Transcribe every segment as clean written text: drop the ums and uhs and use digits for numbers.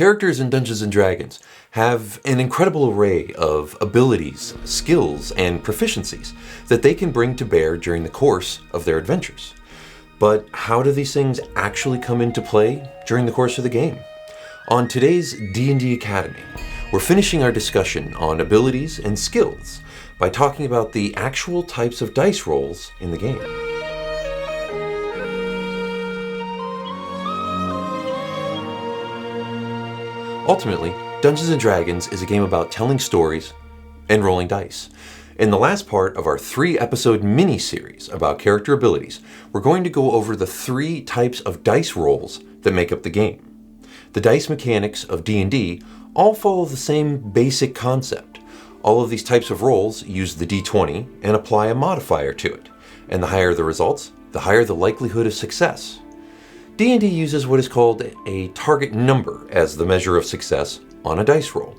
Characters in Dungeons & Dragons have an incredible array of abilities, skills, and proficiencies that they can bring to bear during the course of their adventures. But how do these things actually come into play during the course of the game? On today's D&D Academy, we're finishing our discussion on abilities and skills by talking about the actual types of dice rolls in the game. Ultimately, Dungeons & Dragons is a game about telling stories and rolling dice. In the last part of our 3-episode mini-series about character abilities, we're going to go over the 3 types of dice rolls that make up the game. The dice mechanics of D&D all follow the same basic concept. All of these types of rolls use the d20 and apply a modifier to it, and the higher the results, the higher the likelihood of success. D&D uses what is called a target number as the measure of success on a dice roll.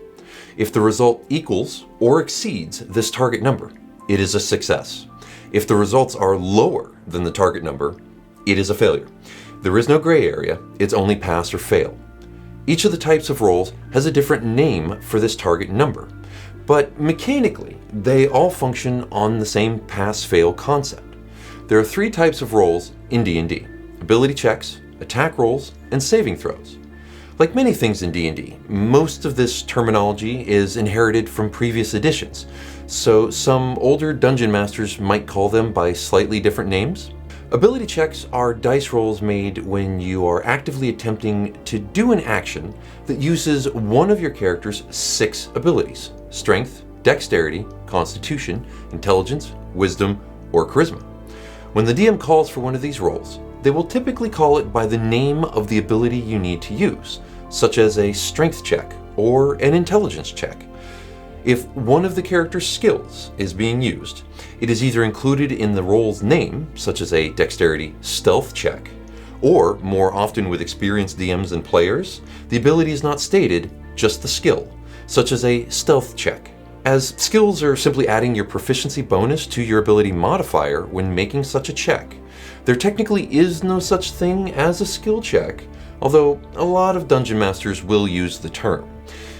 If the result equals or exceeds this target number, it is a success. If the results are lower than the target number, it is a failure. There is no gray area, it's only pass or fail. Each of the types of rolls has a different name for this target number, but mechanically, they all function on the same pass-fail concept. There are 3 types of rolls in D&D: ability checks, attack rolls, and saving throws. Like many things in D&D, most of this terminology is inherited from previous editions, so some older dungeon masters might call them by slightly different names. Ability checks are dice rolls made when you are actively attempting to do an action that uses one of your character's 6 abilities: strength, dexterity, constitution, intelligence, wisdom, or charisma. When the DM calls for one of these rolls, they will typically call it by the name of the ability you need to use, such as a strength check or an intelligence check. If one of the character's skills is being used, it is either included in the roll's name, such as a dexterity stealth check, or, more often with experienced DMs and players, the ability is not stated, just the skill, such as a stealth check. As skills are simply adding your proficiency bonus to your ability modifier when making such a check, there technically is no such thing as a skill check, although a lot of dungeon masters will use the term.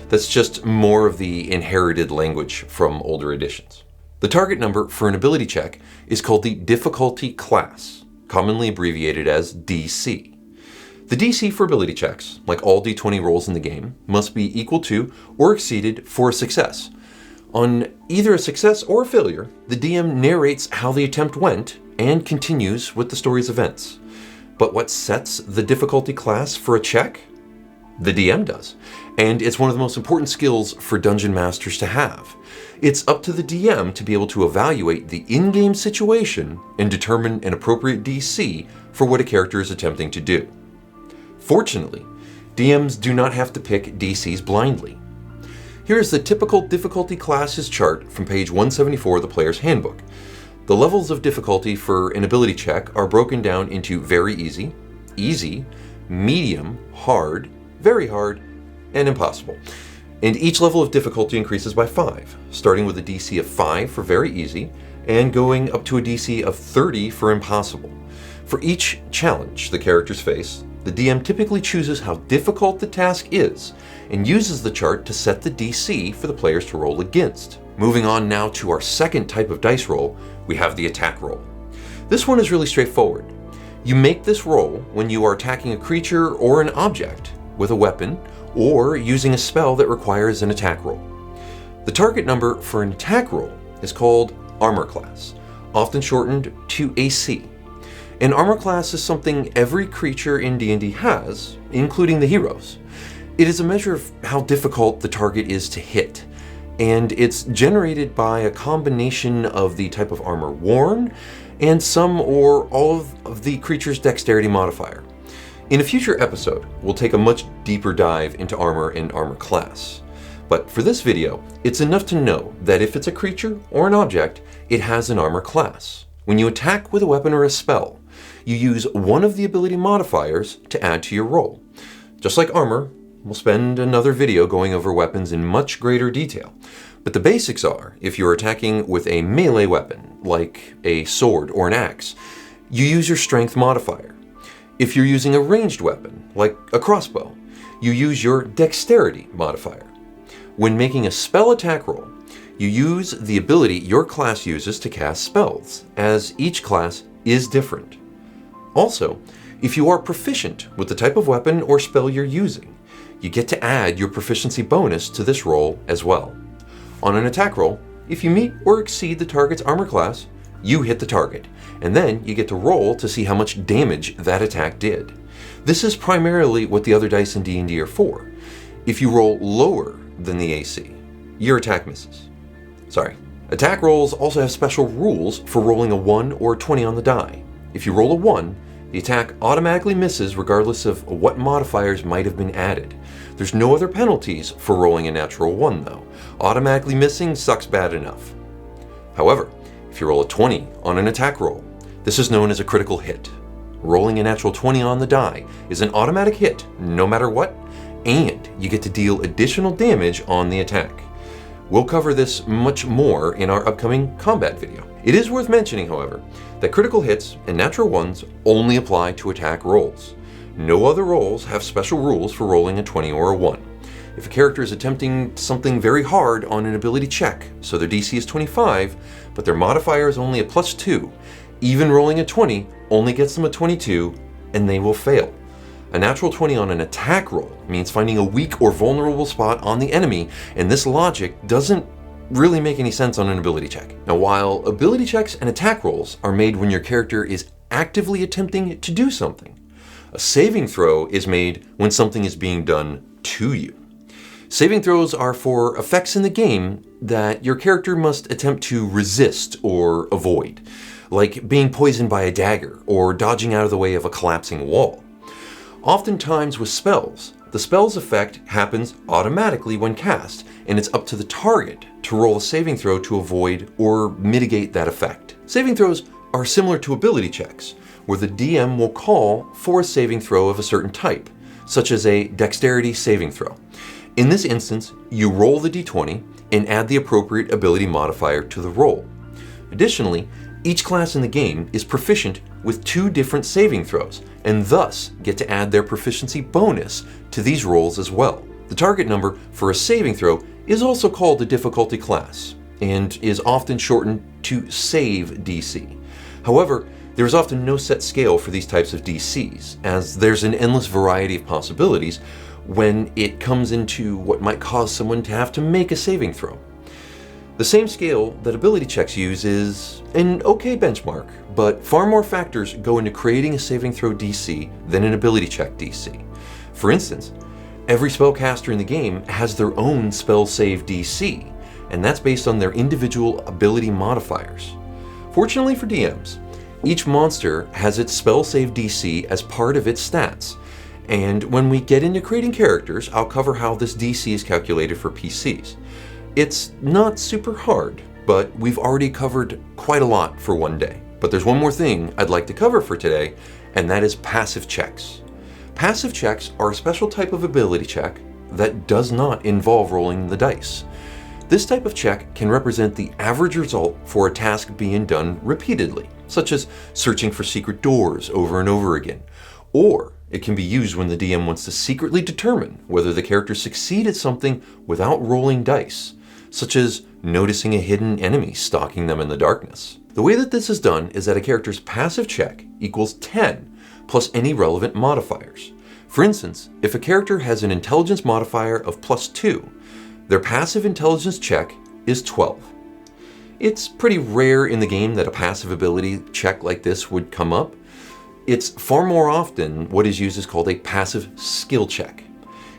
That's just more of the inherited language from older editions. The target number for an ability check is called the difficulty class, commonly abbreviated as DC. The DC for ability checks, like all d20 rolls in the game, must be equal to or exceeded for a success. On either a success or a failure, the DM narrates how the attempt went and continues with the story's events. But what sets the difficulty class for a check? The DM does, and it's one of the most important skills for dungeon masters to have. It's up to the DM to be able to evaluate the in-game situation and determine an appropriate DC for what a character is attempting to do. Fortunately, DMs do not have to pick DCs blindly. Here is the typical difficulty classes chart from page 174 of the Player's Handbook. The levels of difficulty for an ability check are broken down into very easy, easy, medium, hard, very hard, and impossible. And each level of difficulty increases by 5, starting with a DC of 5 for very easy, and going up to a DC of 30 for impossible. For each challenge the characters face, the DM typically chooses how difficult the task is, and uses the chart to set the DC for the players to roll against. Moving on now to our second type of dice roll, we have the attack roll. This one is really straightforward. You make this roll when you are attacking a creature or an object with a weapon, or using a spell that requires an attack roll. The target number for an attack roll is called armor class, often shortened to AC. An armor class is something every creature in D&D has, including the heroes. It is a measure of how difficult the target is to hit, and it's generated by a combination of the type of armor worn and some or all of the creature's dexterity modifier. In a future episode, we'll take a much deeper dive into armor and armor class. But for this video, it's enough to know that if it's a creature or an object, it has an armor class. When you attack with a weapon or a spell, you use one of the ability modifiers to add to your roll. Just like armor, we'll spend another video going over weapons in much greater detail. But the basics are, if you're attacking with a melee weapon, like a sword or an axe, you use your strength modifier. If you're using a ranged weapon, like a crossbow, you use your dexterity modifier. When making a spell attack roll, you use the ability your class uses to cast spells, as each class is different. Also, if you are proficient with the type of weapon or spell you're using, you get to add your proficiency bonus to this roll as well. On an attack roll, if you meet or exceed the target's armor class, you hit the target, and then you get to roll to see how much damage that attack did. This is primarily what the other dice in D&D are for. If you roll lower than the AC, your attack misses. Attack rolls also have special rules for rolling a 1 or a 20 on the die. If you roll a 1, the attack automatically misses regardless of what modifiers might have been added. There's no other penalties for rolling a natural 1 though. Automatically missing sucks bad enough. However, if you roll a 20 on an attack roll, this is known as a critical hit. Rolling a natural 20 on the die is an automatic hit no matter what, and you get to deal additional damage on the attack. We'll cover this much more in our upcoming combat video. It is worth mentioning, however, that critical hits and natural ones only apply to attack rolls. No other rolls have special rules for rolling a 20 or a 1. If a character is attempting something very hard on an ability check, so their DC is 25, but their modifier is only a +2, even rolling a 20 only gets them a 22, and they will fail. A natural 20 on an attack roll means finding a weak or vulnerable spot on the enemy, and this logic doesn't really make any sense on an ability check. Now, while ability checks and attack rolls are made when your character is actively attempting to do something, a saving throw is made when something is being done to you. Saving throws are for effects in the game that your character must attempt to resist or avoid, like being poisoned by a dagger or dodging out of the way of a collapsing wall. Oftentimes with spells, the spell's effect happens automatically when cast, and it's up to the target to roll a saving throw to avoid or mitigate that effect. Saving throws are similar to ability checks, where the DM will call for a saving throw of a certain type, such as a dexterity saving throw. In this instance, you roll the d20 and add the appropriate ability modifier to the roll. Additionally, each class in the game is proficient with 2 different saving throws, and thus get to add their proficiency bonus to these rolls as well. The target number for a saving throw is also called a difficulty class, and is often shortened to save DC. However, there is often no set scale for these types of DCs, as there's an endless variety of possibilities when it comes into what might cause someone to have to make a saving throw. The same scale that ability checks use is an okay benchmark, but far more factors go into creating a saving throw DC than an ability check DC. For instance, every spellcaster in the game has their own spell save DC, and that's based on their individual ability modifiers. Fortunately for DMs, each monster has its spell save DC as part of its stats, and when we get into creating characters, I'll cover how this DC is calculated for PCs. It's not super hard, but we've already covered quite a lot for one day. But there's one more thing I'd like to cover for today, and that is passive checks. Passive checks are a special type of ability check that does not involve rolling the dice. This type of check can represent the average result for a task being done repeatedly, such as searching for secret doors over and over again, or it can be used when the DM wants to secretly determine whether the character succeeded something without rolling dice, such as noticing a hidden enemy stalking them in the darkness. The way that this is done is that a character's passive check equals 10 plus any relevant modifiers. For instance, if a character has an intelligence modifier of +2, their passive intelligence check is 12. It's pretty rare in the game that a passive ability check like this would come up. It's far more often what is used is called a passive skill check.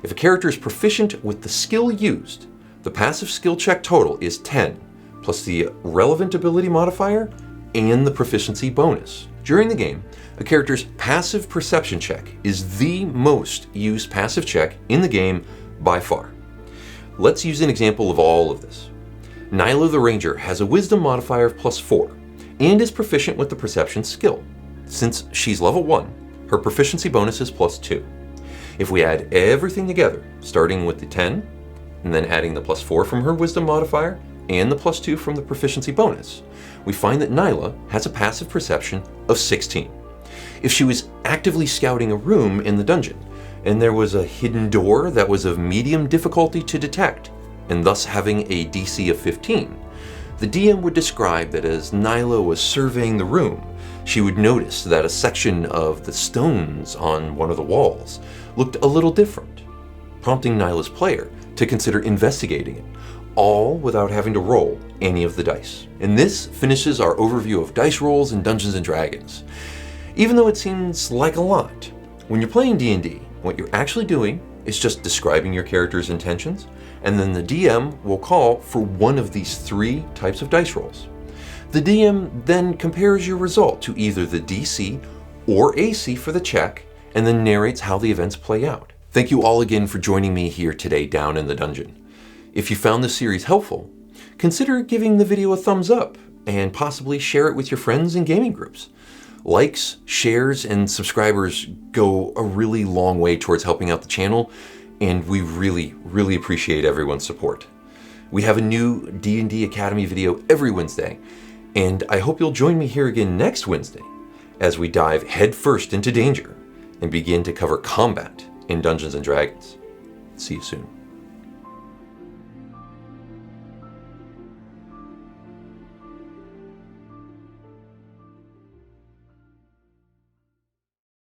If a character is proficient with the skill used, the passive skill check total is 10, plus the relevant ability modifier and the proficiency bonus. During the game, a character's passive perception check is the most used passive check in the game by far. Let's use an example of all of this. Nyla the Ranger has a wisdom modifier of +4 and is proficient with the perception skill. Since she's level 1, her proficiency bonus is +2. If we add everything together, starting with the 10, and then adding the +4 from her wisdom modifier and the +2 from the proficiency bonus, we find that Nyla has a passive perception of 16. If she was actively scouting a room in the dungeon, and there was a hidden door that was of medium difficulty to detect, and thus having a DC of 15. The DM would describe that as Nyla was surveying the room, she would notice that a section of the stones on one of the walls looked a little different, prompting Nyla's player to consider investigating it, all without having to roll any of the dice. And this finishes our overview of dice rolls in Dungeons & Dragons. Even though it seems like a lot, when you're playing D&D, what you're actually doing is just describing your character's intentions, and then the DM will call for one of these 3 types of dice rolls. The DM then compares your result to either the DC or AC for the check, and then narrates how the events play out. Thank you all again for joining me here today down in the dungeon. If you found this series helpful, consider giving the video a thumbs up and possibly share it with your friends and gaming groups. Likes, shares, and subscribers go a really long way towards helping out the channel, and we really appreciate everyone's support. We have a new D&D Academy video every Wednesday, and I hope you'll join me here again next Wednesday as we dive headfirst into danger and begin to cover combat in Dungeons & Dragons. See you soon.